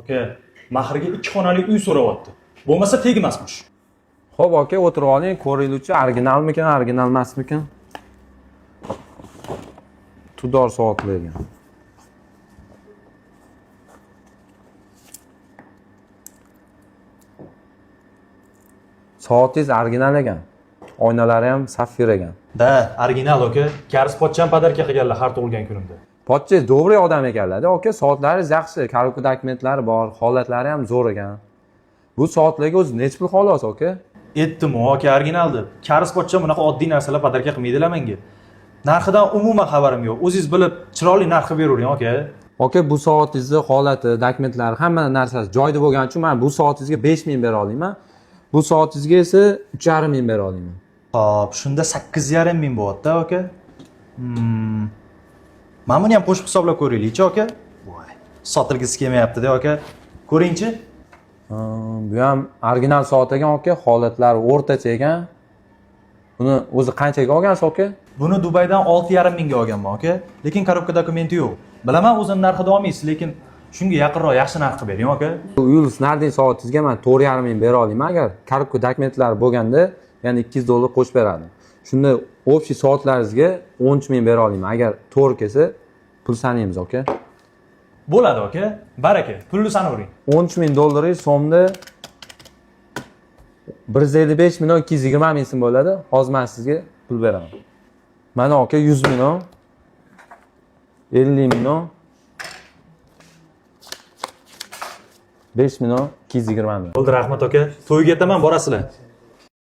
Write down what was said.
Aka, mahrga 2 xonali uy so'rayapti. Bo'lmasa tegmasmish. Xo'p, aka, o'tirib oling, ko'ringlarchi, originalmikan, original emasmikan? Tudor soatlarga. Soatingiz original ekan. Oynalari ham safir ekan. Da, original aka. Karis pochcham podarka qilganlar har tug'ilgan kunimda. Pochchangiz добрый odam ekanlar-da, aka. Soatlaringiz yaxshi, korobka dokumentlari bor, holatlari ham zo'r ekan. Bu soatlarga o'zi necha pul xolos, aka? Aytdim, aka original deb. Karis pochcham bunaqa oddiy narsalar podarka qilmaydilar menga. Narxidan umuman xabarim yo'q. O'zingiz bilib, chiroyli narx qilib beravering, aka. Aka, bu soatingizni holati, dokumentlari, hamma narsasi joyida bo'lgani uchun men bu soatingizga 5000 bera olaman. Bu soatingizga esa 3500 bera olaman. Xo'p, shunda 8,5 ming bo'lyapti, aka. Mana buni ham qo'shib hisoblab ko'raylik-chi, aka. Voy, sotilgisi kelmayapti-da, aka. Ko'ringchi. Bu ham original soat ekan, aka. Holatlari o'rtacha ekan. Buni o'zi qanchaga olgansiz, aka? Buni Dubaydan 6,5 mingga olganman, aka. Lekin korobka dokumenti yo'q. Bilaman, o'zini narxida olmaysiz, lekin shunga yaqinroq yaxshi narx qilib bering, aka. Uils Nardin soatingizga men 4,5 ming bera olaman. Agar korobka dokumentlari bo'lganda, ya'ni $200 qo'shib beradi. Shunda общий soatlaringizga 13 ming bera olaman. Agar to'g'ri kelsa, pul sanaymiz, aka. Bo'ladi, aka. Baraka, pulni sanavering. $13,000 so'mda 155 million 220 ming so'm bo'ladi. Hozir men sizga pul beraman. Mana aka 100 million 50 million 5 million 220 ming. Bo'ldi, rahmat aka. To'yga ketaman, borasizlar.